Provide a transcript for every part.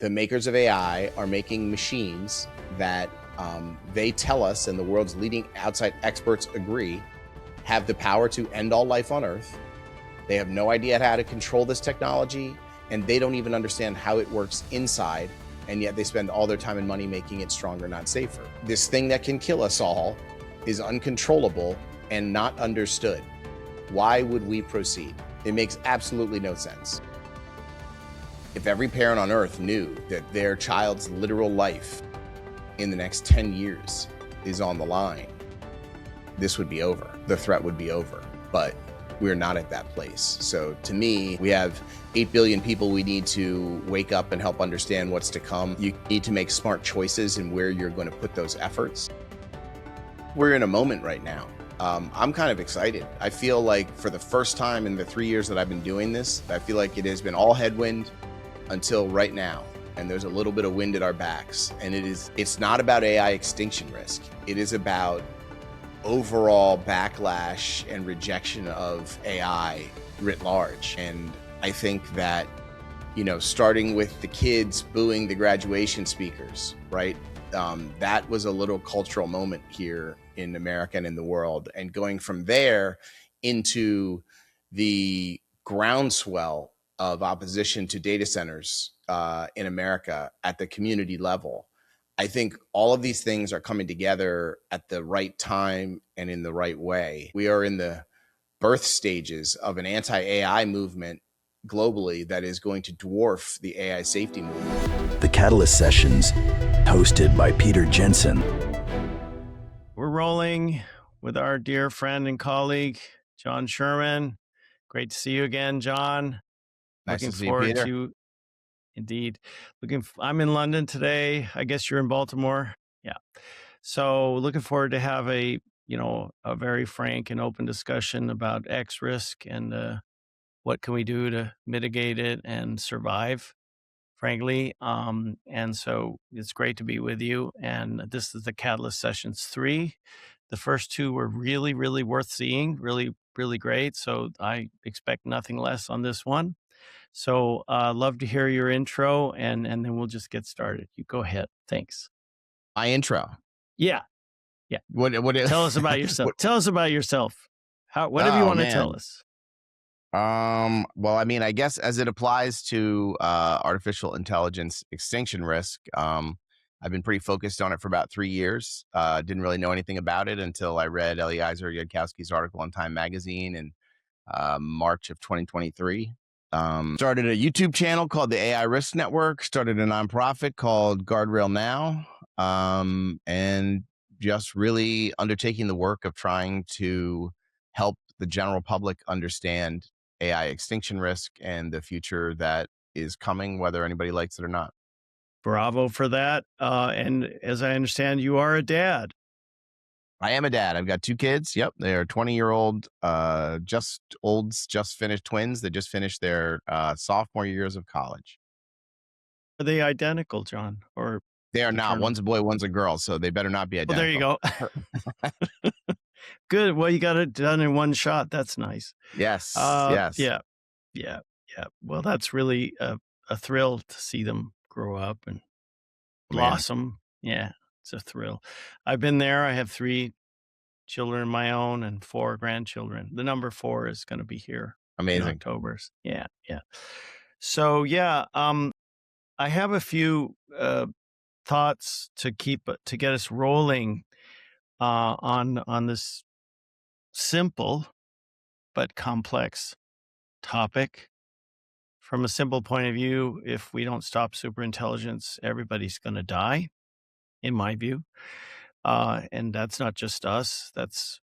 The makers of AI are making machines that they tell us, and the world's leading outside experts agree, have the power to end all life on Earth. They have no idea how to control this technology, and they don't even understand how it works inside, and yet they spend all their time and money making it stronger, not safer. This thing that can kill us all is uncontrollable and not understood. Why would we proceed? It makes absolutely no sense. If every parent on Earth knew that their child's literal life in the next 10 years is on the line, this would be over. The threat would be over, but we're not at that place. So to me, we have 8 billion people we need to wake up and help understand what's to come. You need to make smart choices in where you're going to put those efforts. We're in a moment right now. I'm kind of excited. I feel like for the first time in the 3 years that I've been doing this, I feel like it has been all headwind until right now. And there's a little bit of wind at our backs. And it's not about AI extinction risk. It is about overall backlash and rejection of AI writ large. And I think that, starting with the kids booing the graduation speakers, right? That was a little cultural moment here in America and in the world. And going from there into the groundswell of opposition to data centers in America at the community level, I think all of these things are coming together at the right time and in the right way. We are in the birth stages of an anti-AI movement globally that is going to dwarf the AI safety movement. The Catalyst Sessions, hosted by Peter Jensen. We're rolling with our dear friend and colleague, John Sherman. Great to see you again, John. Nice Looking to see you, forward Peter. to, indeed. I'm in London today. I guess you're in Baltimore. Yeah. So looking forward to have a very frank and open discussion about X risk and what can we do to mitigate it and survive, frankly. And so it's great to be with you. And this is the Catalyst Sessions 3. The first two were really, really worth seeing, really, really great. So I expect nothing less on this one. So love to hear your intro, and then we'll just get started. You go ahead. Thanks. My intro. Yeah. What Tell us about yourself. Tell us about yourself. Whatever you want to tell us. Well, I guess as it applies to artificial intelligence extinction risk, I've been pretty focused on it for about 3 years. Didn't really know anything about it until I read Eliezer Yudkowsky's article in Time Magazine in March of 2023. Started a YouTube channel called the AI Risk Network, started a nonprofit called Guardrail Now, and just really undertaking the work of trying to help the general public understand AI extinction risk and the future that is coming, whether anybody likes it or not. Bravo for that. And as I understand, you are a dad. I am a dad. I've got 2 kids. Yep. They are 20-year-old, just finished twins. They just finished their sophomore years of college. Are they identical, John? Or they are not. fraternal? One's a boy, one's a girl. So they better not be identical. Well, there you go. Good. Well, you got it done in one shot. That's nice. Yes. Yes. Yeah. Well, that's really a thrill to see them grow up and blossom. Yeah, it's a thrill. I've been there. I have 3 children of my own and 4 grandchildren. The number 4 is going to be here. Amazing. In October. Yeah. So I have a few thoughts to get us rolling on this simple but complex topic. From a simple point of view, if we don't stop superintelligence, everybody's going to die, in my view. And that's not just us. That's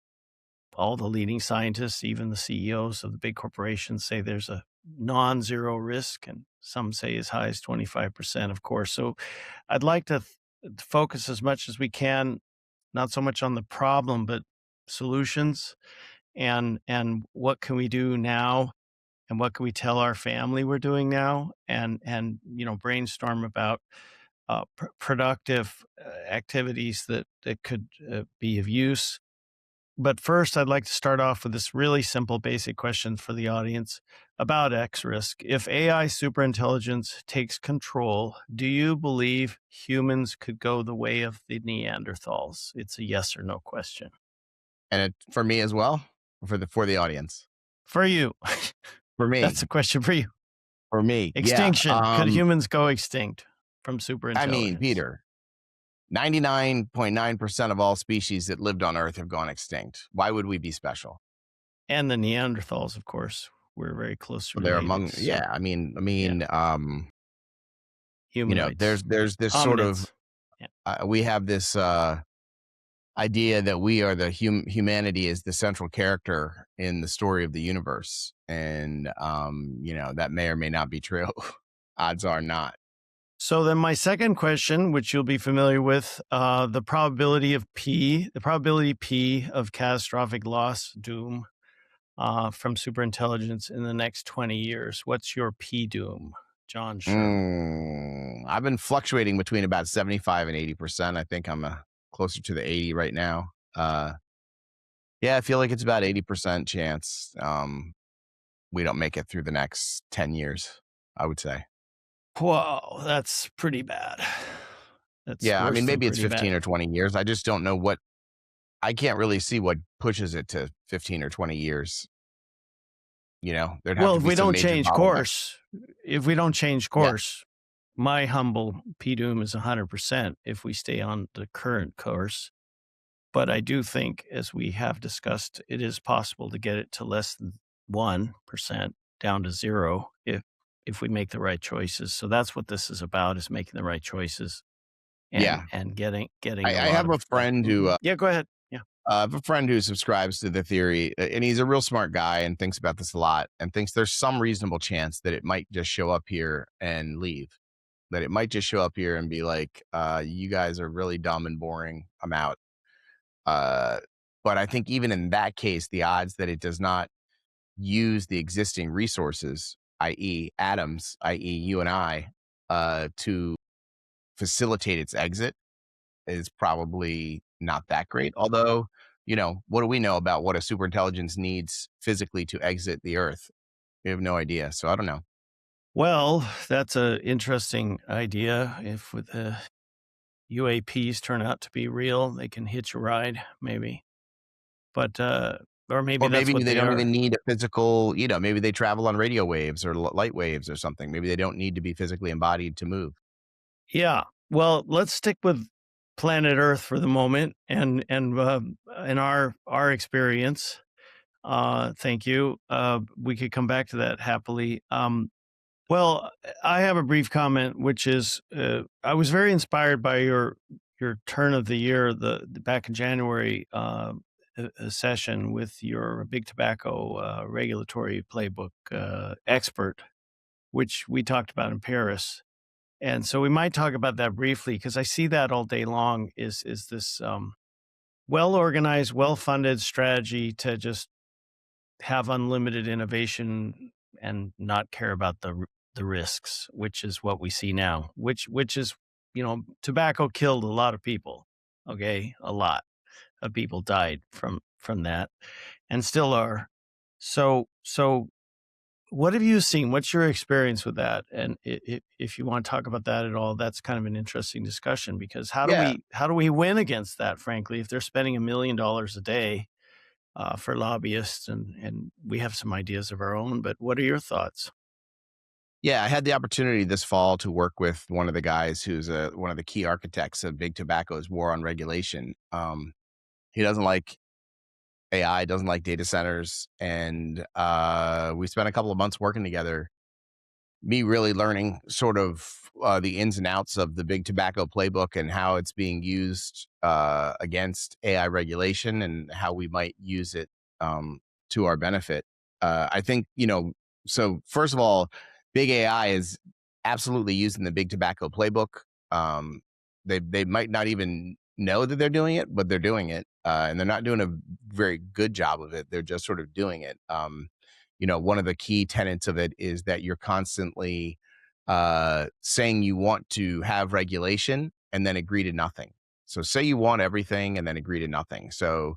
all the leading scientists, even the CEOs of the big corporations say there's a non-zero risk, and some say as high as 25%, of course. So I'd like to focus as much as we can, not so much on the problem, but solutions and what can we do now, and what can we tell our family we're doing now, and brainstorm about productive activities that could be of use But first, I'd like to start off with this really simple, basic question for the audience about X risk. If AI superintelligence takes control, do you believe humans could go the way of the Neanderthals? It's a yes or no question. And for me as well, for the audience. For you. For me. That's a question for you. For me. Extinction. Yeah. Could humans go extinct from superintelligence? I mean, Peter, 99.9% of all species that lived on Earth have gone extinct. Why would we be special? And the Neanderthals, of course, we're very close related. They're among, so, yeah. I mean, humanoids. There's this sort of, we have this idea that we are the humanity is the central character in the story of the universe, and that may or may not be true. Odds are not. So then my second question, which you'll be familiar with, the probability P of catastrophic loss, doom, from superintelligence in the next 20 years. What's your P doom, John Sherman? I've been fluctuating between about 75 and 80%. I think I'm closer to the 80 right now. I feel like it's about 80% chance we don't make it through the next 10 years, I would say. Whoa, that's pretty bad. I mean, maybe it's 15 or 20 years. I just don't know I can't really see what pushes it to 15 or 20 years. If we don't change course, my humble P doom is 100% if we stay on the current course. But I do think, as we have discussed, it is possible to get it to less than 1%, down to 0, if we make the right choices. So that's what this is about, is making the right choices. And getting. I have a friend who. Go ahead. Yeah. I have a friend who subscribes to the theory, and he's a real smart guy and thinks about this a lot, and thinks there's some reasonable chance that it might just show up here and leave. That it might just show up here and be like, you guys are really dumb and boring. I'm out. But I think even in that case, the odds that it does not use the existing resources, i.e. atoms, i.e. you and I, to facilitate its exit is probably not that great. Although, what do we know about what a superintelligence needs physically to exit the Earth? We have no idea. So I don't know. Well, that's an interesting idea. If the UAPs turn out to be real, they can hitch a ride, maybe. But or maybe they don't even need a physical. Maybe they travel on radio waves or light waves or something. Maybe they don't need to be physically embodied to move. Yeah. Well, let's stick with planet Earth for the moment, and in our experience. Thank you. We could come back to that happily. Well, I have a brief comment, which is I was very inspired by your turn of the year, the back in January a session with your big tobacco regulatory playbook expert, which we talked about in Paris. And so we might talk about that briefly, because I see that all day long is this well-organized, well-funded strategy to just have unlimited innovation and not care about the risks, which is what we see now, which is, tobacco killed a lot of people. Okay. A lot of people died from that and still are. So what have you seen? What's your experience with that? And if you want to talk about that at all, that's kind of an interesting discussion, because how do we win against that, frankly, if they're spending $1 million a day for lobbyists, and we have some ideas of our own, but what are your thoughts? Yeah, I had the opportunity this fall to work with one of the guys who's one of the key architects of Big Tobacco's war on regulation. He doesn't like AI, doesn't like data centers, and we spent a couple of months working together, me really learning sort of the ins and outs of the Big Tobacco playbook and how it's being used against AI regulation and how we might use it to our benefit. I think, so first of all, Big AI is absolutely using the Big Tobacco playbook. They might not even know that they're doing it, but they're doing it, and they're not doing a very good job of it. They're just sort of doing it. One of the key tenets of it is that you're constantly saying you want to have regulation and then agree to nothing. So say you want everything and then agree to nothing. So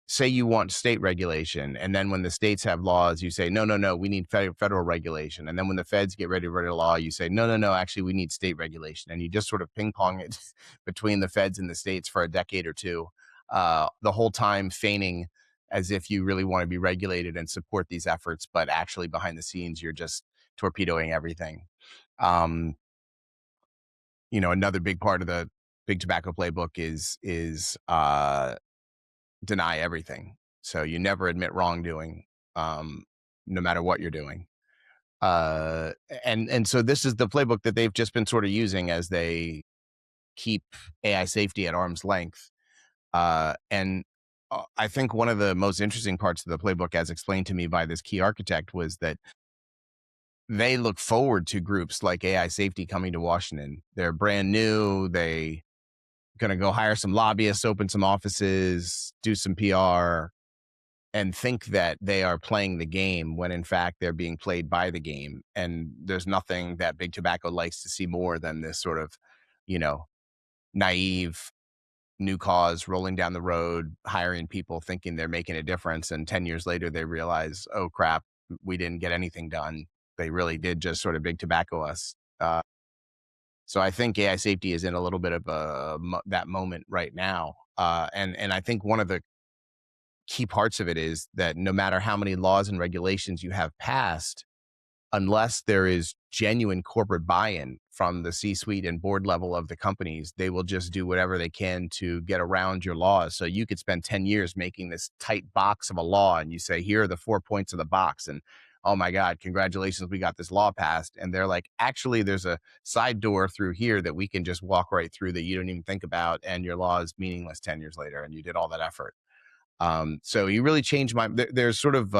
Say you want state regulation, and then when the states have laws, you say, no, no, no, we need federal regulation. And then when the feds get ready to write a law, you say, no, no, no, actually, we need state regulation. And you just sort of ping pong it between the feds and the states for a decade or two, the whole time feigning as if you really want to be regulated and support these efforts, but actually behind the scenes, you're just torpedoing everything. Another big part of the big tobacco playbook is deny everything. So you never admit wrongdoing, no matter what you're doing. And so this is the playbook that they've just been sort of using as they keep AI safety at arm's length. And I think one of the most interesting parts of the playbook, as explained to me by this key architect, was that they look forward to groups like AI safety coming to Washington. They're brand new. They going to go hire some lobbyists, open some offices, do some PR, and think that they are playing the game when in fact they're being played by the game. And there's nothing that big tobacco likes to see more than this sort of, naive new cause rolling down the road, hiring people thinking they're making a difference. And 10 years later, they realize, oh crap, we didn't get anything done. They really did just sort of big tobacco us. So I think AI safety is in a little bit of that moment right now. And I think one of the key parts of it is that no matter how many laws and regulations you have passed, unless there is genuine corporate buy-in from the C-suite and board level of the companies, they will just do whatever they can to get around your laws. So you could spend 10 years making this tight box of a law, and you say, here are the 4 points of the box. And oh my God, congratulations, we got this law passed. And they're like, actually, there's a side door through here that we can just walk right through that you don't even think about. And your law is meaningless 10 years later, and you did all that effort. So you really changed there's sort of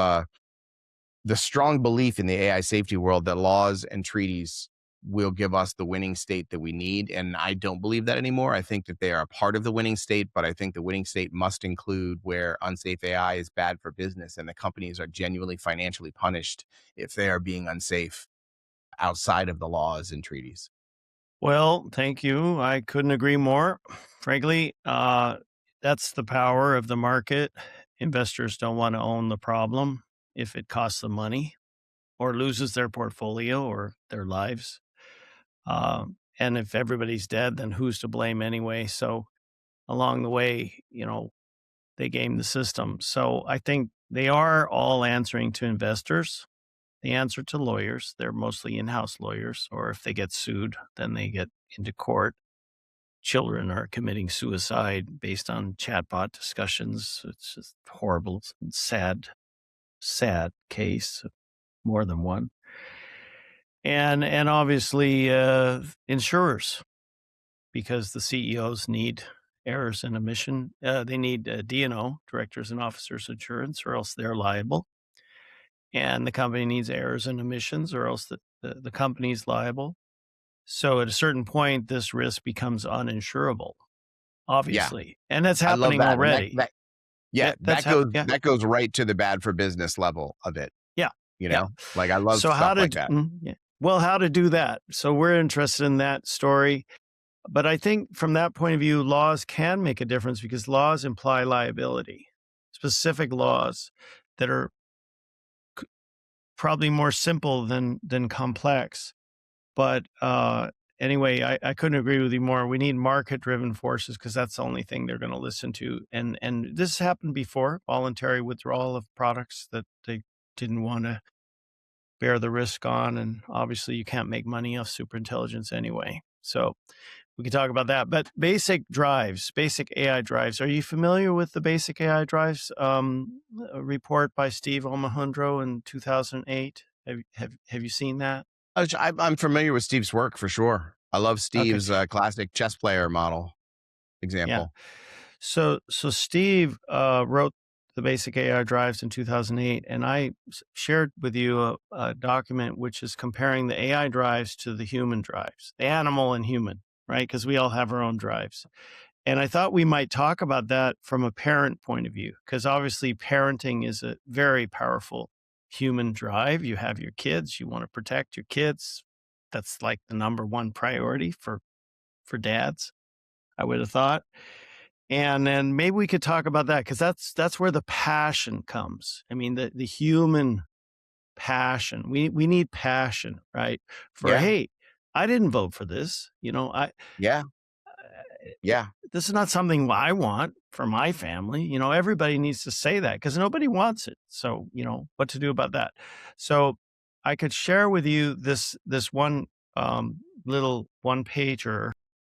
the strong belief in the AI safety world that laws and treaties will give us the winning state that we need. And I don't believe that anymore. I think that they are a part of the winning state, but I think the winning state must include where unsafe AI is bad for business and the companies are genuinely financially punished if they are being unsafe outside of the laws and treaties. Well, thank you. I couldn't agree more. Frankly, that's the power of the market. Investors don't want to own the problem if it costs them money or loses their portfolio or their lives. And if everybody's dead, then who's to blame anyway? So along the way, they game the system. So I think they are all answering to investors. They answer to lawyers. They're mostly in-house lawyers, or if they get sued, then they get into court. Children are committing suicide based on chatbot discussions. It's just horrible, sad case, more than one. And obviously insurers, because the CEOs need errors and omission. They need D&O, directors and officers insurance, or else they're liable. And the company needs errors and omissions, or else the company's liable. So at a certain point, this risk becomes uninsurable, obviously. Yeah. And that's happening already. That goes right to the bad for business level of it. Yeah. Like I love stuff like that. Well, how to do that. So we're interested in that story. But I think from that point of view, laws can make a difference because laws imply liability, specific laws that are probably more simple than complex. But anyway, I couldn't agree with you more. We need market-driven forces because that's the only thing they're going to listen to. And this happened before, voluntary withdrawal of products that they didn't want to bear the risk on. And obviously you can't make money off superintelligence anyway. So we can talk about that. But basic AI drives. Are you familiar with the basic AI drives a report by Steve Omohundro in 2008? Have you seen that? I'm familiar with Steve's work for sure. I love Steve's classic chess player model example. Yeah. So Steve wrote the basic AI drives in 2008, and I shared with you a document which is comparing the AI drives to the human drives, the animal and human, right? Because we all have our own drives. And I thought we might talk about that from a parent point of view, because obviously parenting is a very powerful human drive. You have your kids, you want to protect your kids. That's like the number one priority for dads, I would have thought. And then maybe we could talk about that, because that's where the passion comes. I mean, the human passion. We need passion, right? For, Yeah. hey, I didn't vote for this. Yeah. Yeah. This is not something I want for my family. Everybody needs to say that, because nobody wants it. So, what to do about that? So I could share with you this one little one pager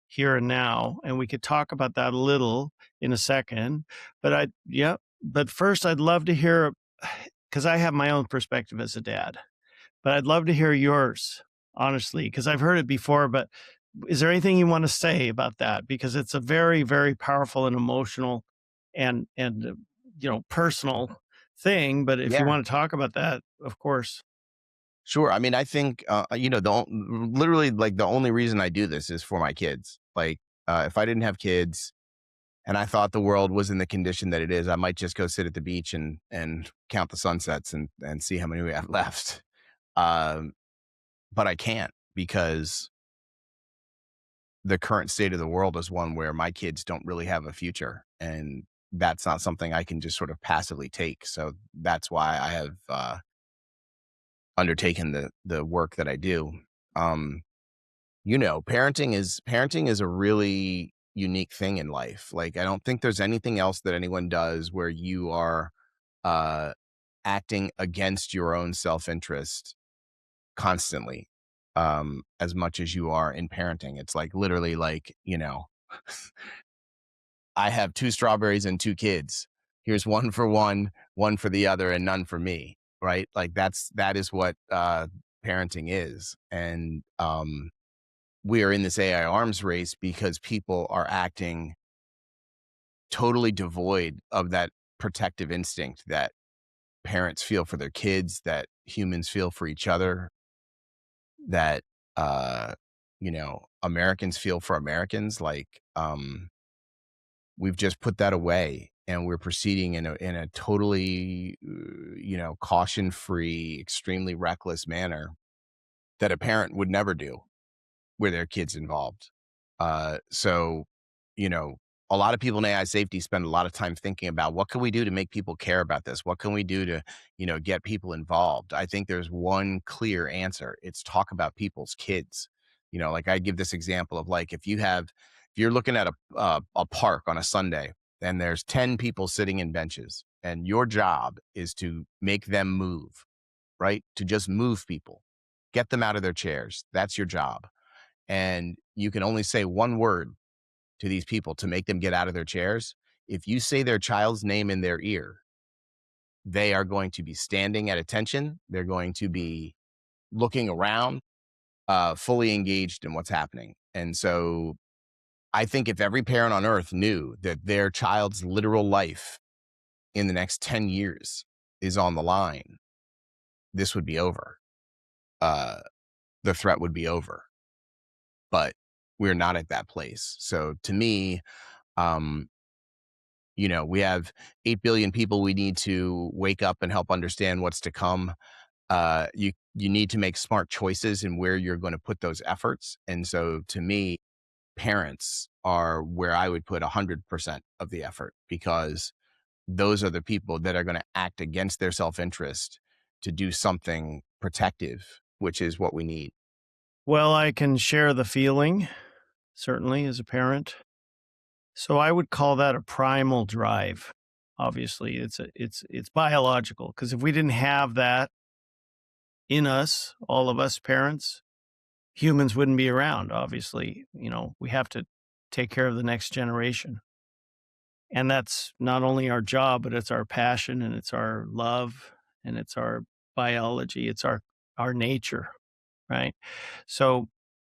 here and now, and we could talk about that a little in a second. But first I'd love to hear, because I have my own perspective as a dad, but I'd love to hear yours, honestly, because I've heard it before. But is there anything you want to say about that? Because it's a very, very powerful and emotional and personal thing. But if you Yeah. want to talk about that, of course. Sure. I mean, I think, literally, like, the only reason I do this is for my kids. Like, if I didn't have kids and I thought the world was in the condition that it is, I might just go sit at the beach and count the sunsets and see how many we have left. Um, but I can't, because the current state of the world is one where my kids don't really have a future, and that's not something I can just sort of passively take. So that's why I have undertaken the work that I do. Parenting is a really unique thing in life. Like, I don't think there's anything else that anyone does where you are uh, acting against your own self-interest constantly, as much as you are in parenting. It's like, literally, like, I have 2 strawberries and 2 kids. Here's one for one for the other, and none for me. Right? Like, that is what parenting is. And we are in this AI arms race because people are acting totally devoid of that protective instinct that parents feel for their kids, that humans feel for each other, that Americans feel for Americans. Like, we've just put that away, and we're proceeding in a totally caution-free, extremely reckless manner that a parent would never do where their kid's involved. So, a lot of people in AI safety spend a lot of time thinking about, what can we do to make people care about this? What can we do to, get people involved? I think there's one clear answer. It's talk about people's kids. Like, I give this example of, like, if you're looking at a park on a Sunday, and there's 10 people sitting in benches, and your job is to make them move, right? To just move people, get them out of their chairs. That's your job. And you can only say one word to these people to make them get out of their chairs. If you say their child's name in their ear, they are going to be standing at attention. They're going to be looking around, fully engaged in what's happening. And so I think if every parent on earth knew that their child's literal life in the next 10 years is on the line, this would be over. The threat would be over. But we're not at that place. So to me, we have 8 billion people we need to wake up and help understand what's to come. You need to make smart choices in where you're going to put those efforts. And so to me, parents are where I would put 100% of the effort, because those are the people that are going to act against their self-interest to do something protective, which is what we need. Well, I can share the feeling, certainly, as a parent. So I would call that a primal drive. Obviously, it's biological, because if we didn't have that in us, all of us parents, humans wouldn't be around. Obviously, we have to take care of the next generation. And that's not only our job, but it's our passion, and it's our love, and it's our biology. It's our nature, right? So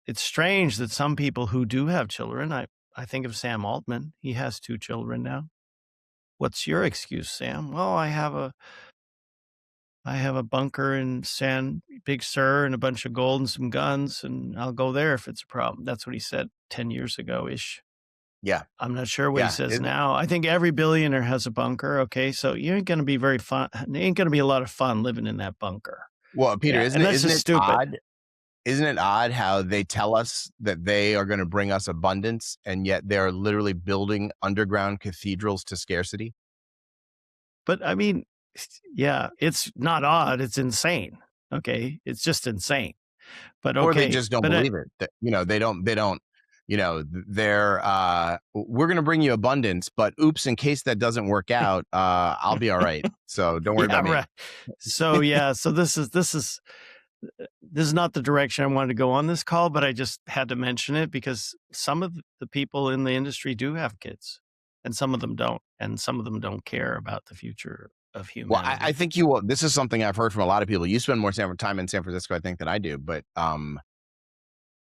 it's strange that some people who do have children, I think of Sam Altman. He has 2 children now. What's your excuse, Sam? Well, I have a bunker in Big Sur and a bunch of gold and some guns, and I'll go there if it's a problem. That's what he said 10 years ago-ish. Yeah. I'm not sure what he says now. I think every billionaire has a bunker. Okay. So you ain't going to be very fun. It ain't going to be a lot of fun living in that bunker. Well, Peter, Yeah, isn't and that's it just stupid. odd? isn't it odd how they tell us that they are going to bring us abundance, and yet they're literally building underground cathedrals to scarcity? But I mean, yeah, it's not odd. It's insane. Okay. It's just insane. But Or they okay. just don't But believe it. They don't, they're, we're going to bring you abundance, but oops, in case that doesn't work out, I'll be all right. So don't worry yeah, about me. right. So yeah, so this is not the direction I wanted to go on this call, but I just had to mention it because some of the people in the industry do have kids and some of them don't. And some of them don't care about the future of Well, humanity. I think you will. This is something I've heard from a lot of people. You spend more time in San Francisco, I think, than I do. But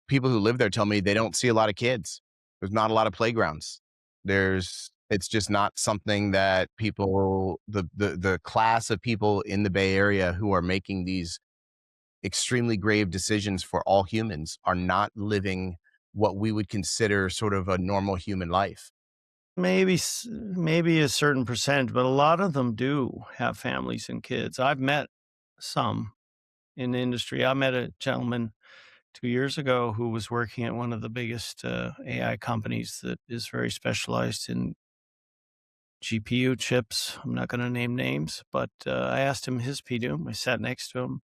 people who live there tell me they don't see a lot of kids. There's not a lot of playgrounds. It's just not something that people, the class of people in the Bay Area who are making these extremely grave decisions for all humans are not living what we would consider sort of a normal human life. Maybe a certain percent, but a lot of them do have families and kids. I've met some in the industry. I met a gentleman 2 years ago who was working at one of the biggest AI companies that is very specialized in GPU chips. I'm not going to name names, but I asked him his PDUM. I sat next to him,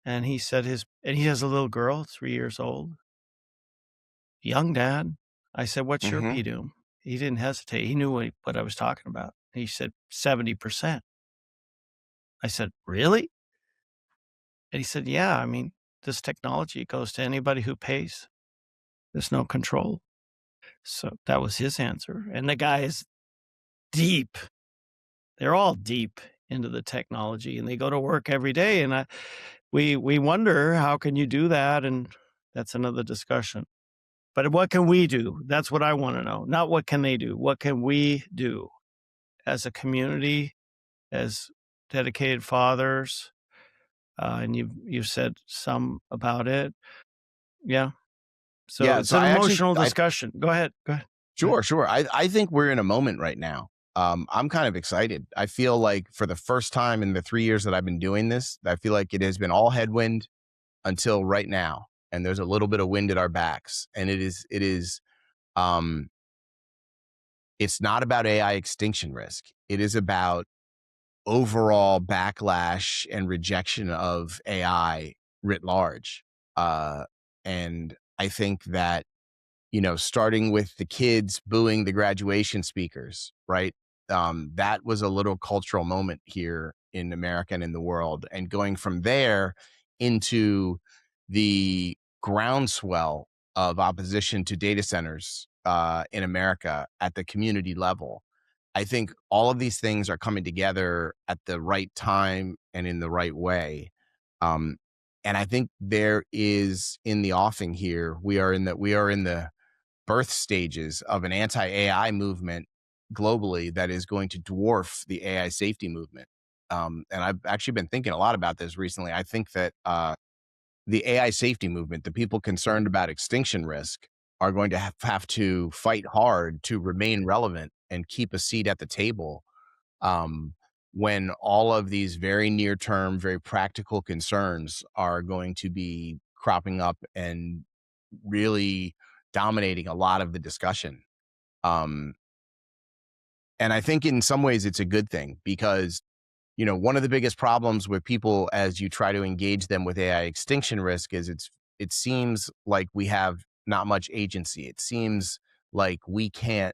and he said and he has a little girl, 3 years old. Young dad. I said, "What's your Mm-hmm. PDUM?" He didn't hesitate. He knew what I was talking about. He said 70%. I said, "Really?" And he said, "Yeah, I mean, this technology goes to anybody who pays. There's no control." So that was his answer. And the guy is deep. They're all deep into the technology, and they go to work every day. And we wonder, how can you do that? And that's another discussion. But what can we do? That's what I want to know. Not what can they do. What can we do as a community, as dedicated fathers? And you've said some about it. Yeah. So Yeah. it's So an emotional discussion. Go ahead. Go ahead. Sure. I think we're in a moment right now. I'm kind of excited. I feel like for the first time in the 3 years that I've been doing this, I feel like it has been all headwind until right now. And there's a little bit of wind at our backs. And um, it's not about AI extinction risk. It is about overall backlash and rejection of AI writ large. And I think that, starting with the kids booing the graduation speakers, right? That was a little cultural moment here in America and in the world. And going from there into the groundswell of opposition to data centers in America at the community level. I think all of these things are coming together at the right time and in the right way. Um, and I think there is in the offing here, we are in the birth stages of an anti-AI movement globally that is going to dwarf the AI safety movement. And I've actually been thinking a lot about this recently. I think that the AI safety movement, the people concerned about extinction risk, are going to have to fight hard to remain relevant and keep a seat at the table when all of these very near-term, very practical concerns are going to be cropping up and really dominating a lot of the discussion. And I think in some ways it's a good thing because, one of the biggest problems with people as you try to engage them with AI extinction risk is it seems like we have not much agency. It seems like we can't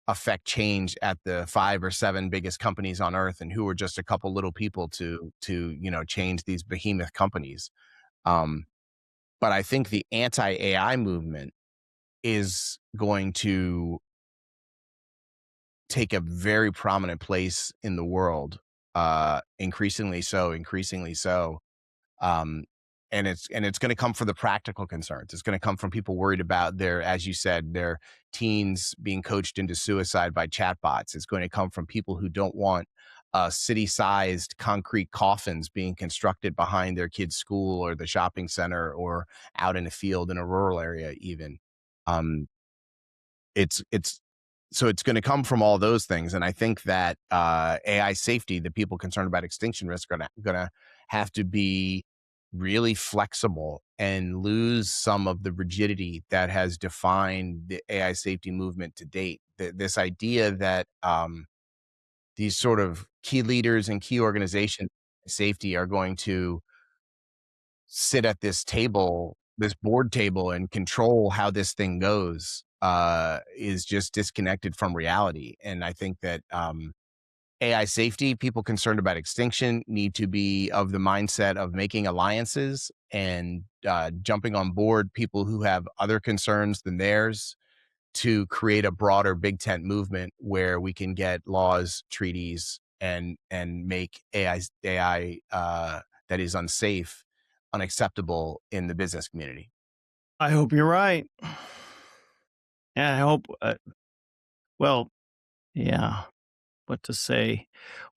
affect change at the 5 or 7 biggest companies on earth and who are just a couple little people to change these behemoth companies. But I think the anti-AI movement is going to take a very prominent place in the world, increasingly so. And it's going to come from the practical concerns. It's going to come from people worried about as you said, their teens being coached into suicide by chatbots. It's going to come from people who don't want city-sized concrete coffins being constructed behind their kid's school or the shopping center or out in a field in a rural area even. So it's going to come from all those things. And I think that AI safety, the people concerned about extinction risk are going to have to be really flexible and lose some of the rigidity that has defined the AI safety movement to date. This idea that these sort of key leaders and key organizations in safety are going to sit at this table, this board table, and control how this thing goes is just disconnected from reality. And I think that AI safety, people concerned about extinction, need to be of the mindset of making alliances and jumping on board people who have other concerns than theirs to create a broader big tent movement where we can get laws, treaties, and make AI that is unsafe unacceptable in the business community. I hope you're right. And I hope, well, yeah, what to say.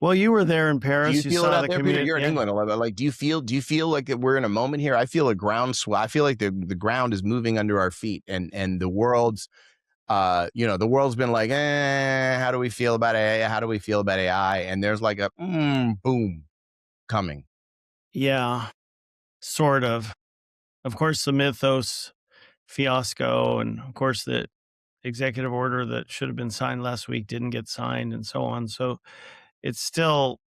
Well, you were there in Do Paris. you feel it saw out the there, Peter? You're in yeah. England. Like, do you feel like that we're in a moment here? I feel a ground I feel like the ground is moving under our feet, and the world's, the world's been like, how do we feel about AI? How do we feel about AI? And there's like a boom coming. Yeah, sort of. Of course, the Mythos fiasco, and of course, the executive order that should have been signed last week didn't get signed, and so on. So it's still,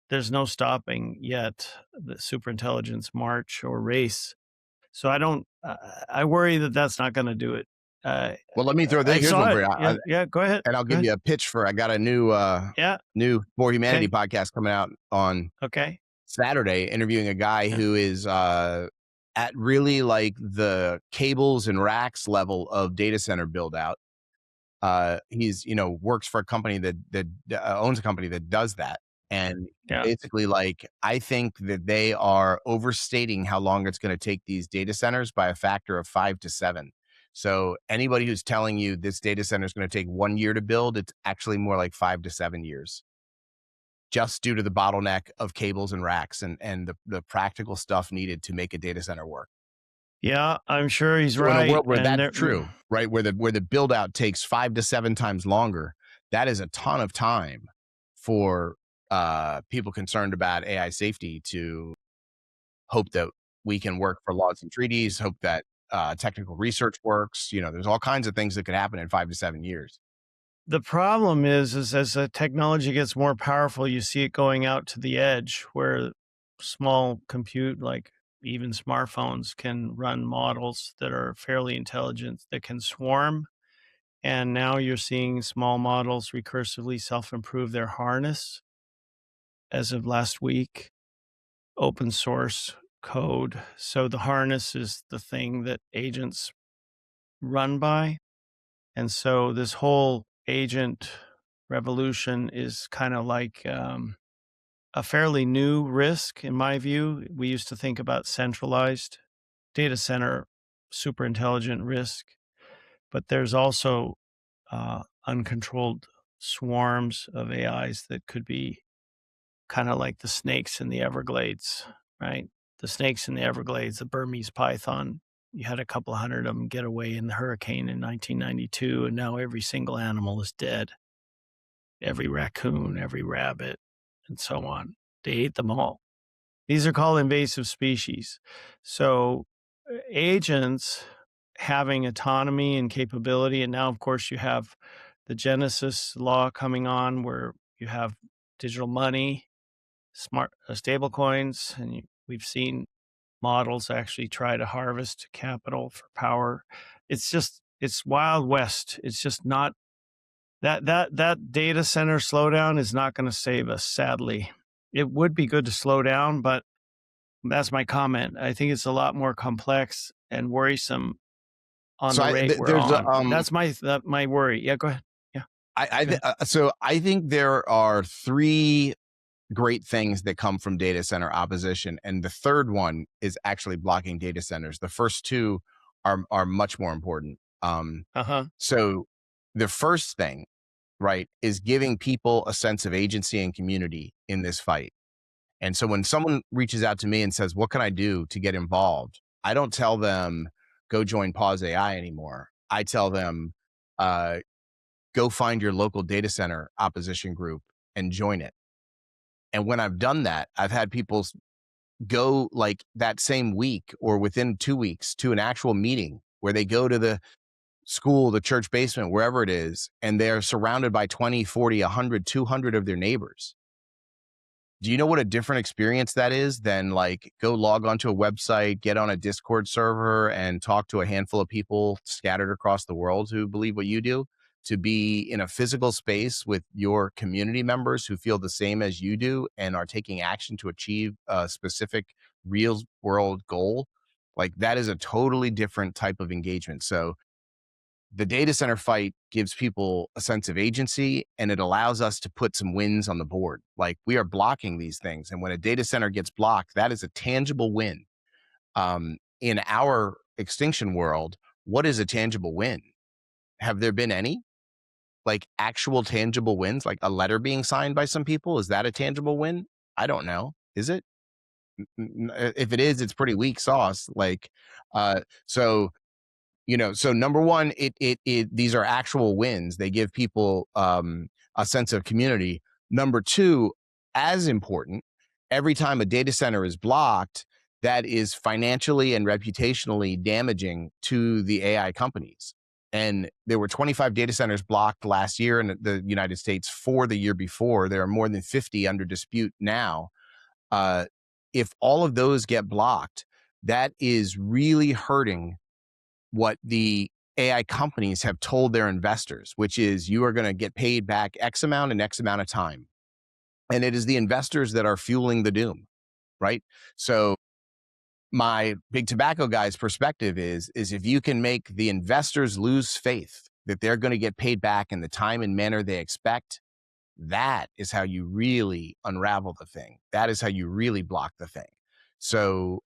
there's no stopping yet the superintelligence march or race. So I worry that that's not going to do it. Well, let me throw this. Here's one for you. Yeah, go ahead. And I'll give you a pitch I got a new For Humanity podcast coming out on Saturday, interviewing a guy who is at really like the cables and racks level of data center build out. He's, works for a company that owns a company that does that. And basically, like, I think that they are overstating how long it's going to take these data centers by a factor of 5 to 7. So anybody who's telling you this data center is going to take 1 year to build, it's actually more like 5 to 7 years, just due to the bottleneck of cables and racks and the practical stuff needed to make a data center work. Yeah, I'm sure he's right. In a world where that's true, right? Where the build out takes 5 to 7 times longer, that is a ton of time for people concerned about AI safety to hope that we can work for laws and treaties, hope that technical research works. There's all kinds of things that could happen in 5 to 7 years. The problem is as the technology gets more powerful, you see it going out to the edge where small compute, like even smartphones, can run models that are fairly intelligent, that can swarm. And now you're seeing small models recursively self-improve their harness. As of last week, open source code. So the harness is the thing that agents run by. And so this whole agent revolution is kind of like a fairly new risk, in my view. We used to think about centralized data center superintelligent risk, but there's also uncontrolled swarms of AIs that could be kind of like the snakes in the Everglades, right? The snakes in the Everglades, the Burmese python, you had a couple hundred of them get away in the hurricane in 1992, and now every single animal is dead. Every raccoon, every rabbit, and so on. They ate them all. These are called invasive species. So agents having autonomy and capability, and now, of course, you have the Genesis law coming on where you have digital money, smart stable coins, and we've seen models actually try to harvest capital for power. It's Wild West. It's just not that data center slowdown is not going to save us, sadly. It would be good to slow down, but that's my comment. I think it's a lot more complex and worrisome on the rate we're on. That's my worry. Yeah, go ahead. Yeah. So I think there are 3 great things that come from data center opposition, and the third one is actually blocking data centers. The first 2 are much more important. So the first thing, right, is giving people a sense of agency and community in this fight. And so when someone reaches out to me and says, what can I do to get involved? I don't tell them, go join Pause AI anymore. I tell them, go find your local data center opposition group and join it. And when I've done that, I've had people go like that same week or within 2 weeks to an actual meeting where they go to the school, the church basement, wherever it is, and they're surrounded by 20, 40, 100, 200 of their neighbors. Do you know what a different experience that is than like go log onto a website, get on a Discord server and talk to a handful of people scattered across the world who believe what you do? To be in a physical space with your community members who feel the same as you do and are taking action to achieve a specific real world goal, like that is a totally different type of engagement. So the data center fight gives people a sense of agency, and it allows us to put some wins on the board. Like we are blocking these things. And when a data center gets blocked, that is a tangible win. In our extinction world, what is a tangible win? Have there been any? Like actual tangible wins, like a letter being signed by some people? Is that a tangible win? I don't know. Is it? If it is, it's pretty weak sauce. Like, so so number one, these are actual wins. They give people a sense of community. Number two, as important, every time a data center is blocked, that is financially and reputationally damaging to the AI companies. And there were 25 data centers blocked last year in the United States for the year before. There are more than 50 under dispute now. If all of those get blocked, that is really hurting what the AI companies have told their investors, which is you are going to get paid back X amount in X amount of time. And it is the investors that are fueling the doom, right? So my big tobacco guy's perspective is if you can make the investors lose faith that they're going to get paid back in the time and manner they expect, that is how you really unravel the thing. That is how you really block the thing. So,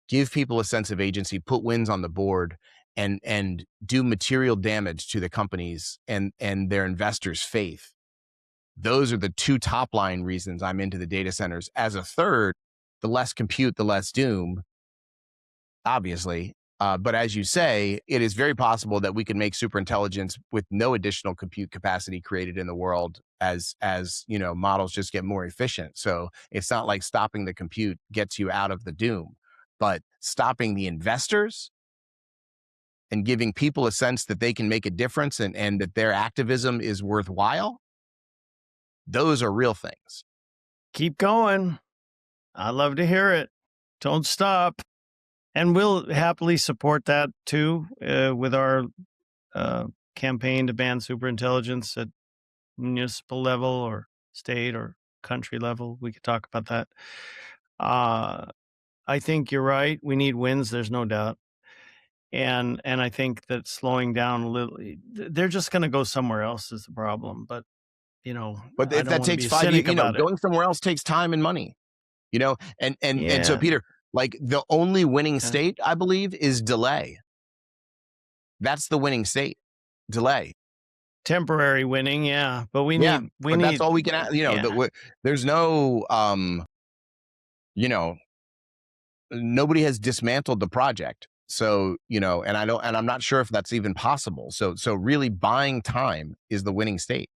give people a sense of agency, put wins on the board, and do material damage to the companies and their investors' faith. Those are the two top line reasons I'm into the data centers. As a third, the less compute, the less doom, obviously. But as you say, it is very possible that we can make superintelligence with no additional compute capacity created in the world as models just get more efficient. So it's not like stopping the compute gets you out of the doom, but stopping the investors and giving people a sense that they can make a difference and that their activism is worthwhile, those are real things. Keep going. I love to hear it. Don't stop. And we'll happily support that too with our campaign to ban superintelligence at municipal level or state or country level. We could talk about that. I think you're right. We need wins. There's no doubt. And I think that slowing down a little, they're just going to go somewhere else is the problem. But but if that takes 5 years, going somewhere else takes time and money. And so Peter, like the only winning state, I believe, is delay. That's the winning state, delay. Temporary winning, yeah, but we need. That's all we can. There's no, nobody has dismantled the project. So and I'm not sure if that's even possible. So really, buying time is the winning state.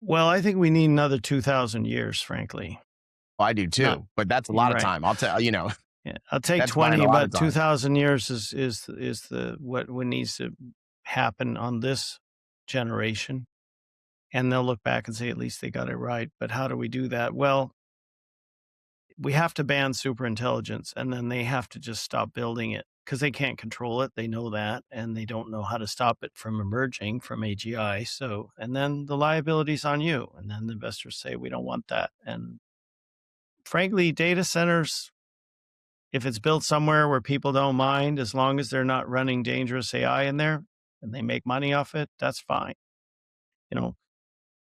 Well, I think we need another 2,000 years, frankly. I do too, but that's a lot of time. I'll tell you. Yeah, I'll take 20, but 2,000 years is the what needs to happen on this generation, and they'll look back and say at least they got it right. But how do we do that? Well, we have to ban superintelligence, and then they have to just stop building it because they can't control it. They know that, and they don't know how to stop it from emerging from AGI. So, and then the liability's on you, and then the investors say we don't want that, and frankly, data centers, if it's built somewhere where people don't mind, as long as they're not running dangerous AI in there and they make money off it, that's fine.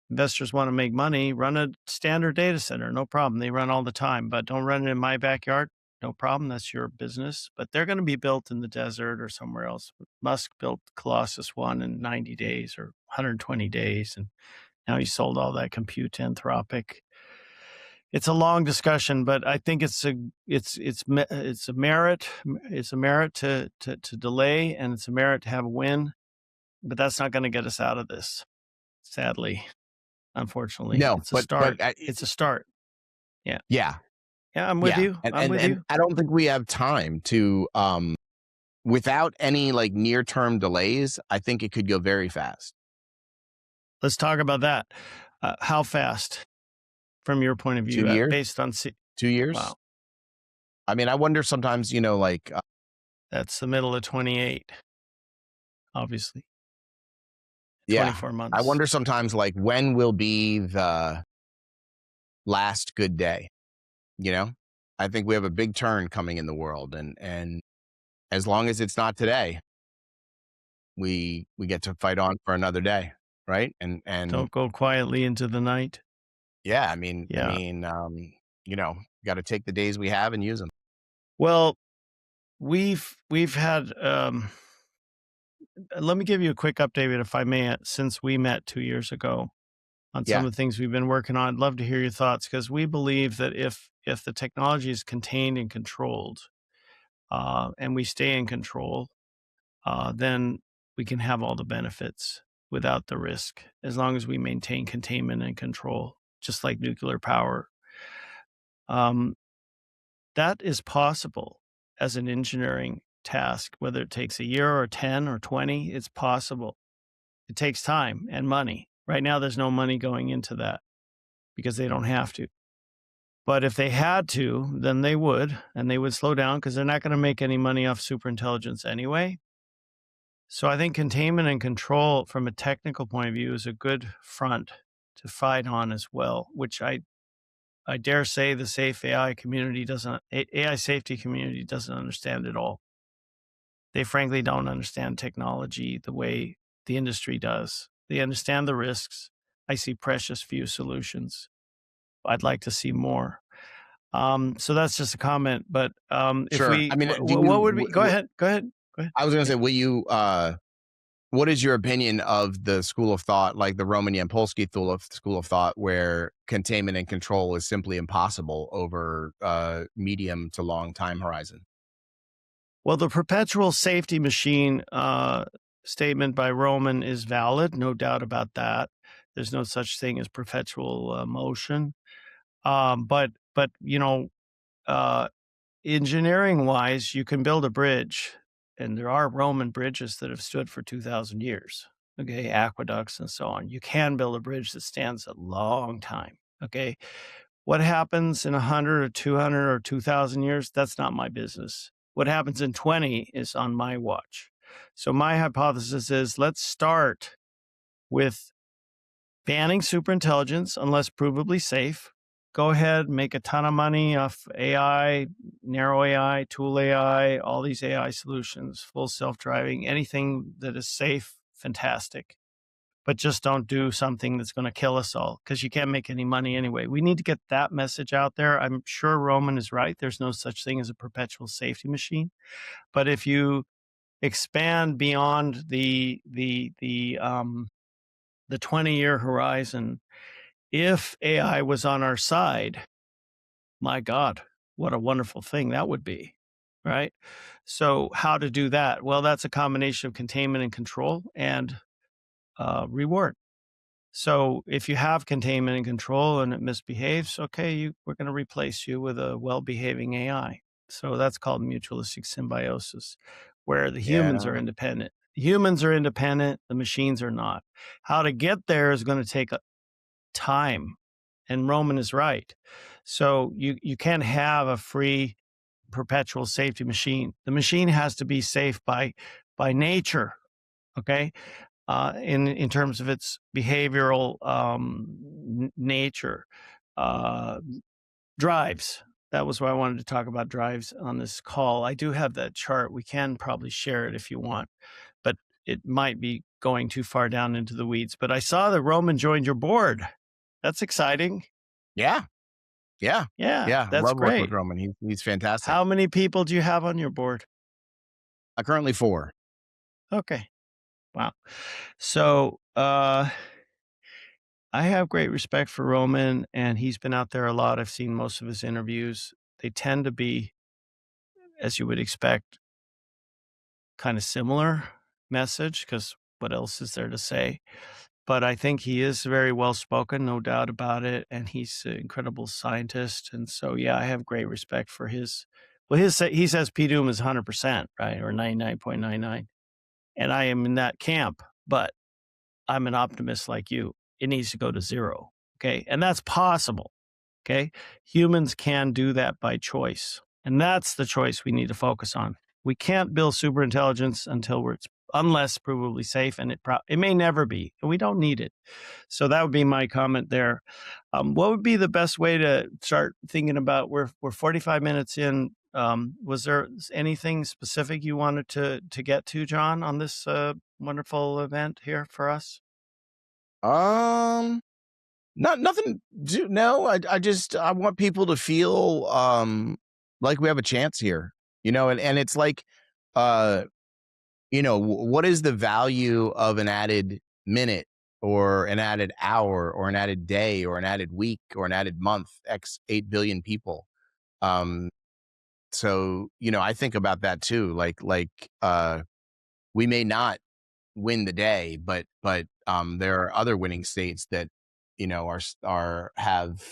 Investors want to make money, run a standard data center, no problem. They run all the time, but don't run it in my backyard. No problem. That's your business. But they're going to be built in the desert or somewhere else. Musk built Colossus 1 in 90 days or 120 days. And now he sold all that compute to Anthropic. It's a long discussion, but I think it's a merit. It's a merit to delay, and it's a merit to have a win. But that's not going to get us out of this, sadly, unfortunately. No, it's a start. It's a start. Yeah. Yeah. Yeah, I'm with you. I'm with and you. I don't think we have time to without any like near-term delays. I think it could go very fast. Let's talk about that. How fast, from your point of 2 view, years? based on 2 years? wow, I mean, I wonder sometimes, like that's the middle of 28, obviously. yeah. 24 I months. wonder sometimes like when will be the last good day, you know? I think we have a big turn coming in the world and as long as it's not today, we get to fight on for another day, right? And Don't go quietly into the night. yeah, Yeah. got to take the days we have and use them. Well, we've had let me give you a quick update, if I may, since we met 2 years ago on some Yeah. of the things we've been working on. I'd love to hear your thoughts, because we believe that if the technology is contained and controlled, and we stay in control, then we can have all the benefits without the risk, as long as we maintain containment and control, just like nuclear power. Um, that is possible as an engineering task, whether it takes a year or 10 or 20, it's possible. It takes time and money. Right now, there's no money going into that because they don't have to. But if they had to, then they would, and they would slow down, because they're not going to make any money off superintelligence anyway. So I think containment and control from a technical point of view is a good front to fight on as well, which I dare say the safe AI community AI safety community doesn't understand at all. They frankly don't understand technology the way the industry does. They understand the risks. I see precious few solutions. I'd like to see more. So that's just a comment. But if Sure. we, I mean, what would we? Go ahead. Go ahead. Go ahead. I was going to say, will you what is your opinion of the school of thought, like the Roman Yampolsky school of thought, where containment and control is simply impossible over medium to long time horizon? Well, the perpetual safety machine statement by Roman is valid, no doubt about that. There's no such thing as perpetual motion. But engineering wise, you can build a bridge, and there are Roman bridges that have stood for 2,000 years. Okay, aqueducts and so on. You can build a bridge that stands a long time. Okay, what happens in 100 or 200 or 2,000 years? That's not my business. What happens in 20 is on my watch. So my hypothesis is, let's start with banning superintelligence unless provably safe. Go ahead, make a ton of money off AI, narrow AI, tool AI, all these AI solutions, full self-driving, anything that is safe, fantastic. But just don't do something that's going to kill us all, because you can't make any money anyway. We need to get that message out there. I'm sure Roman is right. There's no such thing as a perpetual safety machine. But if you expand beyond the 20-year horizon, if AI was on our side, my God, what a wonderful thing that would be, right? So how to do that? Well, that's a combination of containment and control and reward. So if you have containment and control and it misbehaves, okay, we're going to replace you with a well-behaving AI. So that's called mutualistic symbiosis, where the humans are independent. Humans are independent, the machines are not. How to get there is going to take time, and Roman is right. So you can't have a free perpetual safety machine. The machine has to be safe by nature, okay? In terms of its behavioral nature. Drives. That was why I wanted to talk about drives on this call. I do have that chart. We can probably share it if you want, but it might be going too far down into the weeds. But I saw that Roman joined your board. That's exciting. Yeah. Yeah, that's Love working with great. Roman. He's fantastic. How many people do you have on your board? Currently 4. Okay. Wow. So I have great respect for Roman, and he's been out there a lot. I've seen most of his interviews. They tend to be, as you would expect, kind of similar message, because what else is there to say? but I think he is very well spoken, no doubt about it, and he's an incredible scientist. And so, yeah, I have great respect for his. Well, he says P-Doom is 100%, right, or 99.99, and I am in that camp. But I'm an optimist like you. It needs to go to zero, okay, and that's possible. Okay, humans can do that by choice, and that's the choice we need to focus on. We can't build superintelligence unless provably safe, and it may never be, and we don't need it. So that would be my comment there. What would be the best way to start thinking about? We're 45 minutes in. Was there anything specific you wanted to get to, John, on this wonderful event here for us? Nothing. No, I want people to feel like we have a chance here, and it's like, what is the value of an added minute or an added hour or an added day or an added week or an added month, X 8 billion people. So, I think about that too. Like, we may not win the day, but there are other winning states that, have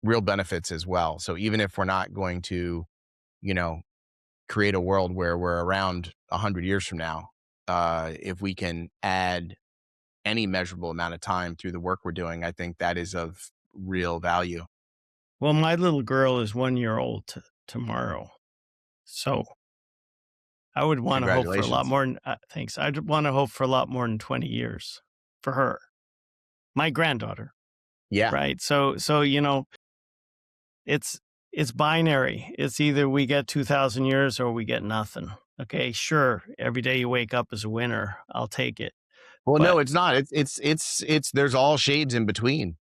real benefits as well. So even if we're not going to, create a world where we're around 100 years from now, if we can add any measurable amount of time through the work we're doing, I think that is of real value. Well, my little girl is 1 year old tomorrow. So I would want to hope for a lot more. Thanks. I'd want to hope for a lot more than 20 years for her, my granddaughter. Yeah. Right. So, it's binary. It's either we get 2,000 years or we get nothing. Okay. Sure. Every day you wake up as a winner. I'll take it. Well, no, it's not. It's there's all shades in between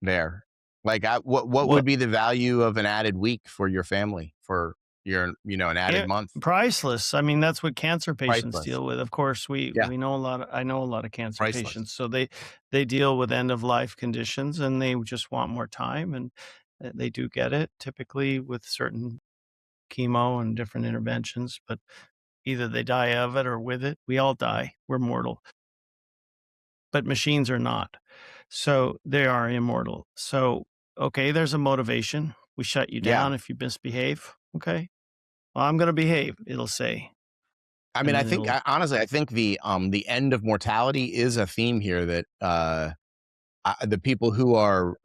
there. Like, what would be the value of an added week for your family, for your, an added month? Priceless. I mean, that's what cancer patients deal with. Of course, we know I know a lot of cancer patients, so they deal with end of life conditions and they just want more time, and they do get it typically with certain chemo and different interventions, but either they die of it or with it. We all die. We're mortal. But machines are not. So they are immortal. So, okay, there's a motivation. We shut you down if you misbehave. Okay. Well, I'm going to behave, it'll say. I mean, honestly, I think the end of mortality is a theme here that the people who are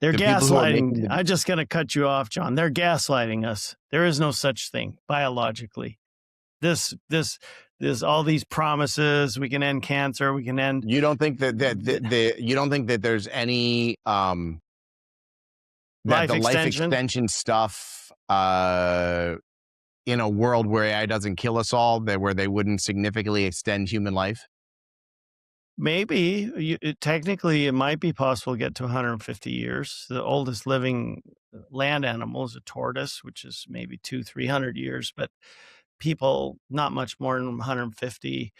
they're gaslighting. I'm just going to cut you off, John. They're gaslighting us. There is no such thing biologically. This all these promises. We can end cancer. We can end. You don't think that you don't think that there's any that life the extension? Life extension stuff in a world where AI doesn't kill us all, where they wouldn't significantly extend human life? Maybe. Technically, it might be possible to get to 150 years. The oldest living land animal is a tortoise, which is maybe 200-300 years, but people not much more than 150.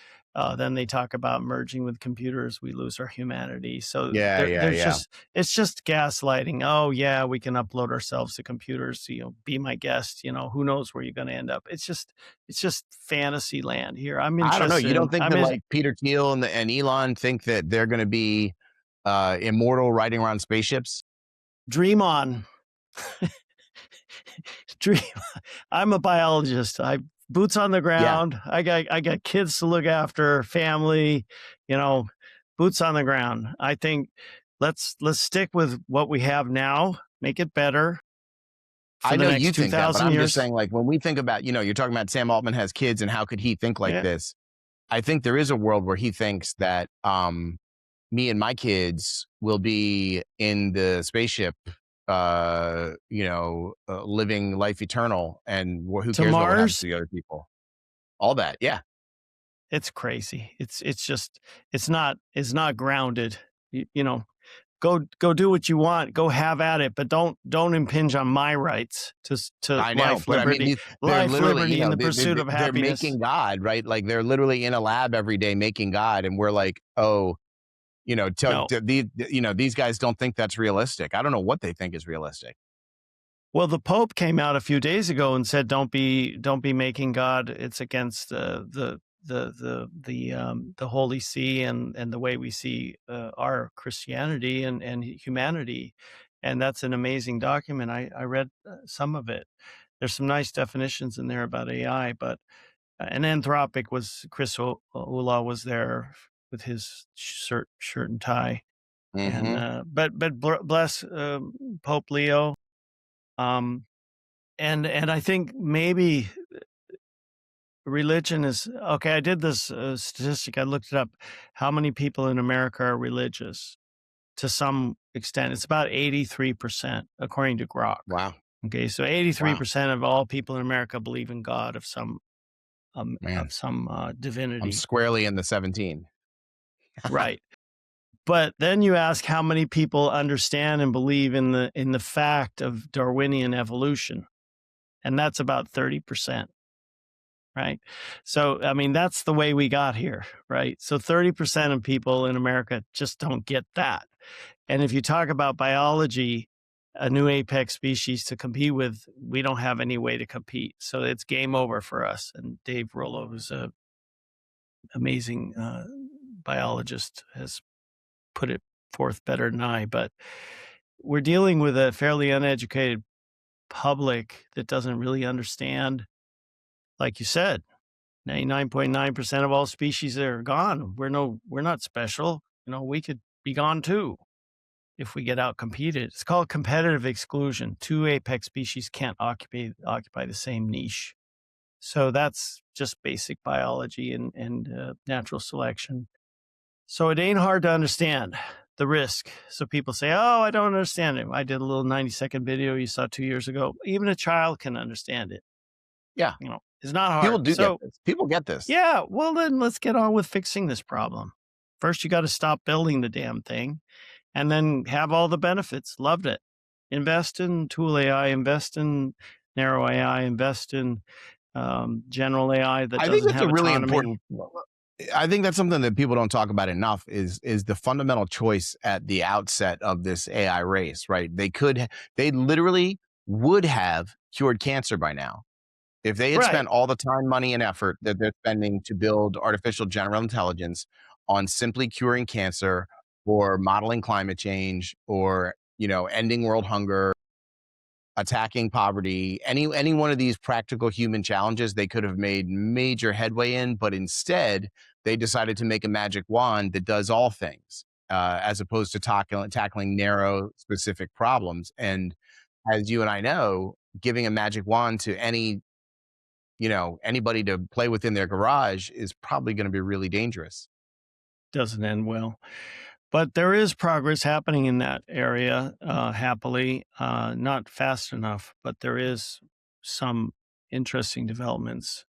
Then they talk about merging with computers. We lose our humanity. So it's just gaslighting. Oh yeah, we can upload ourselves to computers. Be my guest. Who knows where you're going to end up? It's just fantasy land here. I don't know. You don't think that like Peter Thiel and Elon think that they're going to be immortal riding around spaceships? Dream on. Dream. I'm a biologist. Boots on the ground. Yeah. I got kids to look after, family, boots on the ground. I think let's stick with what we have now, make it better. I know you think that, but I'm just saying, like, when we think about, you're talking about Sam Altman has kids and how could he think like this? I think there is a world where he thinks that me and my kids will be in the spaceship, living life eternal, and who cares what happens to the other people? All that, yeah. It's crazy. It's not grounded. Go do what you want. Go have at it, but don't impinge on my rights to I know, life, liberty, and the pursuit of happiness. They're making God, right? Like they're literally in a lab every day making God, and we're like, oh. These guys don't think that's realistic. I don't know what they think is realistic. Well, the Pope came out a few days ago and said, "Don't be making God. It's against the the Holy See and the way we see our Christianity and humanity, and that's an amazing document. I read some of it. There's some nice definitions in there about AI, but and Anthropic was Chris Olah was there with his shirt and tie, and but bless Pope Leo, and I think maybe religion is okay. I did this statistic. I looked it up. How many people in America are religious? To some extent, it's about 83%, according to Grok. Wow. Okay, so 83% of all people in America believe in God of some divinity. I'm squarely in the 17. Right. But then you ask how many people understand and believe in the fact of Darwinian evolution, and that's about 30%. Right. So, I mean, that's the way we got here. Right. So 30% of people in America just don't get that. And if you talk about biology, a new apex species to compete with, we don't have any way to compete. So it's game over for us. And Dave Rollo, who's an amazing biologist, has put it forth better than I. But we're dealing with a fairly uneducated public that doesn't really understand. Like you said, 99.9% of all species are gone. We're not special. We could be gone too if we get out competed. It's called competitive exclusion. Two apex species can't occupy the same niche. So that's just basic biology and natural selection. So it ain't hard to understand the risk. So people say, "Oh, I don't understand it." I did a little 90-second video you saw 2 years ago. Even a child can understand it. Yeah. It's not hard. People do get this. People get this. Yeah. Well, then let's get on with fixing this problem. First, you got to stop building the damn thing and then have all the benefits. Loved it. Invest in tool AI, invest in narrow AI, invest in general AI that doesn't have really autonomy. I think that's something that people don't talk about enough is the fundamental choice at the outset of this AI race, right? They literally would have cured cancer by now. If they had spent all the time, money, and effort that they're spending to build artificial general intelligence on simply curing cancer or modeling climate change or, ending world hunger, attacking poverty, any one of these practical human challenges, they could have made major headway in, but instead they decided to make a magic wand that does all things, as opposed to tackling narrow, specific problems. And as you and I know, giving a magic wand to anybody to play within their garage is probably going to be really dangerous. Doesn't end well. But there is progress happening in that area, happily, not fast enough, but there is some interesting developments.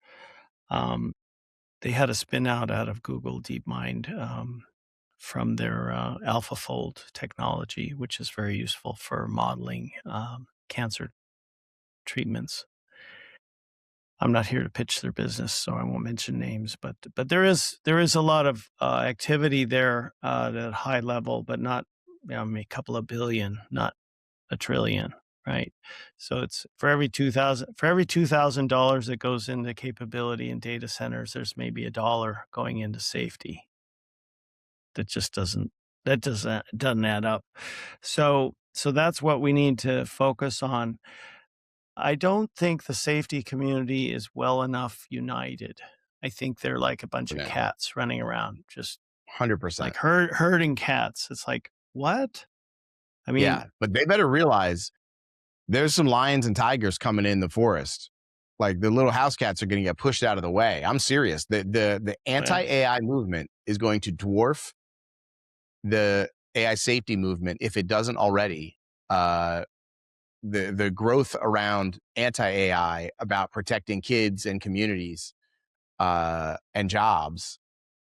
They had a spin out of Google DeepMind from their AlphaFold technology, which is very useful for modeling cancer treatments. I'm not here to pitch their business, so I won't mention names. But there is a lot of activity there at a high level, but not a couple of billion, not $1 trillion, right? So it's for every $2,000 that goes into capability in data centers, there's maybe $1 going into safety. That just doesn't add up. So that's what we need to focus on. I don't think the safety community is well enough united. I think they're like a bunch of cats running around, just 100%, like herding cats. It's like, what? I mean, yeah, but they better realize there's some lions and tigers coming in the forest. Like the little house cats are going to get pushed out of the way. I'm serious. The anti-AI movement is going to dwarf the AI safety movement if it doesn't already. The growth around anti-AI about protecting kids and communities and jobs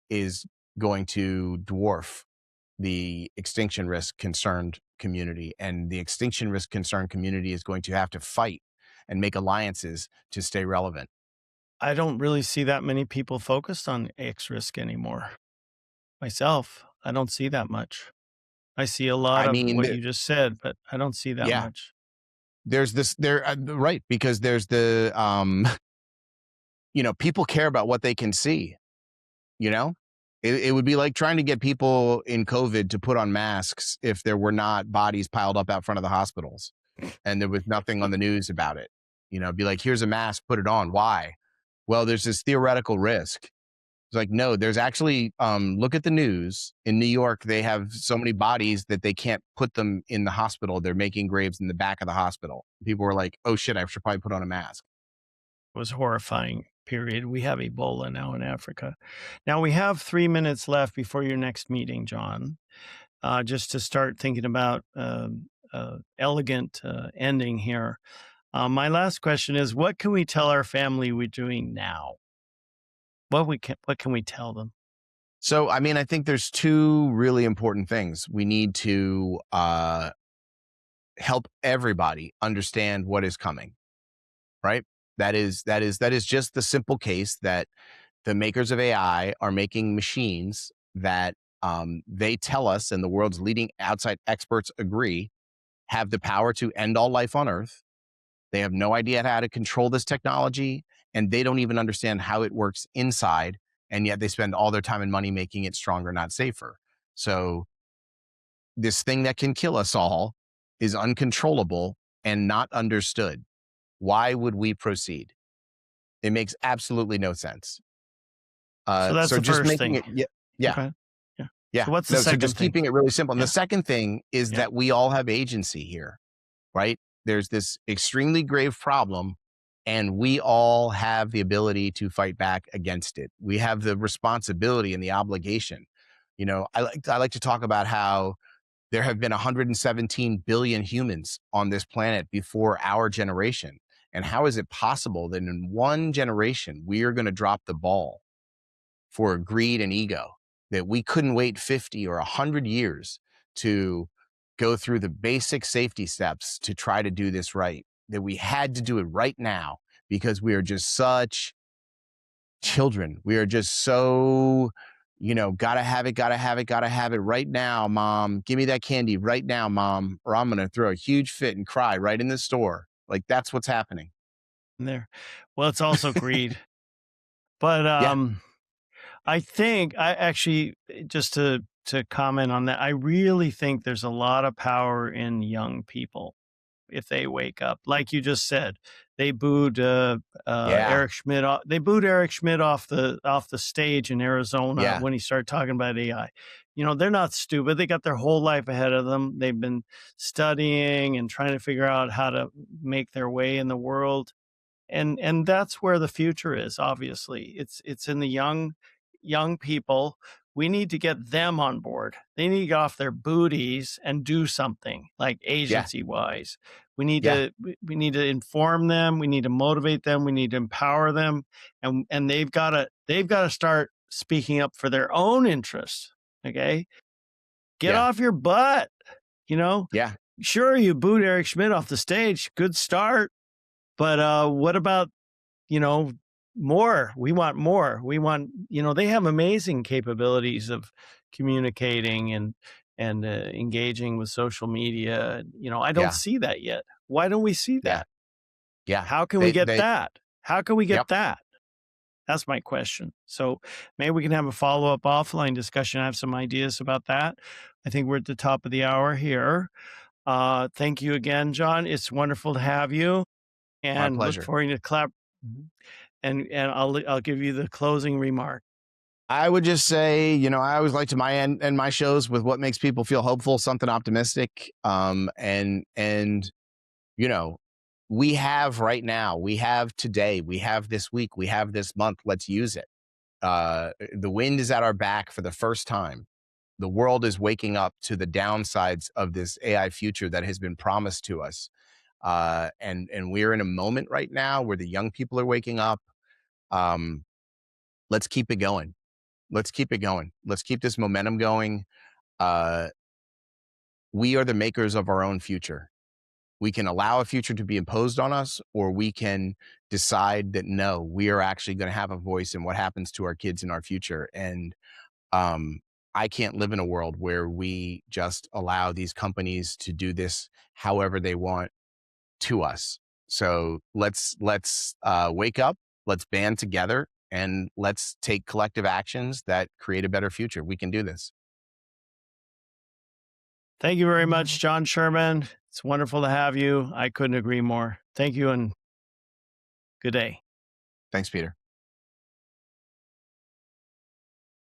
is going to dwarf the extinction risk concerned community. And the extinction risk concerned community is going to have to fight and make alliances to stay relevant. I don't really see that many people focused on X risk anymore. Myself, I don't see that much. I see a lot of what you just said, but I don't see that much. There's this right, because there's the people care about what they can see. You know, it would be like trying to get people in COVID to put on masks if there were not bodies piled up out front of the hospitals and there was nothing on the news about it. Be like, here's a mask, put it on. Why? Well, there's this theoretical risk. It's like, no, there's actually, look at the news. In New York, they have so many bodies that they can't put them in the hospital. They're making graves in the back of the hospital. People were like, oh shit, I should probably put on a mask. It was horrifying. Period. We have Ebola now in Africa. Now we have 3 minutes left before your next meeting, John. Just to start thinking about elegant ending here. My last question is, what can we tell our family we're doing now? What can we tell them? So, I mean, I think there's two really important things. We need to help everybody understand what is coming, right? That is just the simple case that the makers of AI are making machines that they tell us, and the world's leading outside experts agree, have the power to end all life on Earth. They have no idea how to control this technology, and they don't even understand how it works inside. And yet they spend all their time and money making it stronger, not safer. So this thing that can kill us all is uncontrollable and not understood. Why would we proceed? It makes absolutely no sense. So that's the just first making thing. it, yeah. Okay. Yeah. So what's the second so just thing? keeping it really simple. And Yeah. the second thing is that we all have agency here, right? There's this extremely grave problem, and we all have the ability to fight back against it. We have the responsibility and the obligation. I like to talk about how there have been 117 billion humans on this planet before our generation. And how is it possible that in one generation, we are going to drop the ball for greed and ego, that we couldn't wait 50 or 100 years to go through the basic safety steps to try to do this right, that we had to do it right now because we are just such children. We are just so, gotta have it right now, mom. Give me that candy right now, mom, or I'm going to throw a huge fit and cry right in the store. Like, that's what's happening. There. Well, it's also greed. But I think I actually, just to comment on that, I really think there's a lot of power in young people if they wake up. Like you just said, they booed Eric Schmidt. They booed Eric Schmidt off the stage in Arizona when he started talking about AI. They're not stupid. They got their whole life ahead of them. They've been studying and trying to figure out how to make their way in the world. And that's where the future is. Obviously, it's in the young people. We need to get them on board. They need to get off their booties and do something, like agency wise. We need to inform them. We need to motivate them. We need to empower them, and they've got to start speaking up for their own interests. Okay, get off your butt. Sure, you booed Eric Schmidt off the stage. Good start. But what about, more? We want more. We want, they have amazing capabilities of communicating and engaging with social media. I don't see that yet. Why don't we see that? Yeah. How can we get that? How can we get that? That's my question. So maybe we can have a follow-up offline discussion. I have some ideas about that. I think we're at the top of the hour here. Thank you again, John. It's wonderful to have you. And look forward to clap. And I'll give you the closing remark. I would just say, I always like to end my shows with what makes people feel hopeful, something optimistic. We have right now, we have today, we have this week, we have this month. Let's use it. The wind is at our back for the first time. The world is waking up to the downsides of this AI future that has been promised to us. And we're in a moment right now where the young people are waking up. Let's keep it going. Let's keep it going. Let's keep this momentum going. We are the makers of our own future. We can allow a future to be imposed on us, or we can decide that no, we are actually going to have a voice in what happens to our kids in our future. And I can't live in a world where we just allow these companies to do this however they want to us. So let's wake up. Let's band together. and let's take collective actions that create a better future. We can do this. Thank you very much, John Sherman. It's wonderful to have you. I couldn't agree more. Thank you and good day. Thanks, Peter.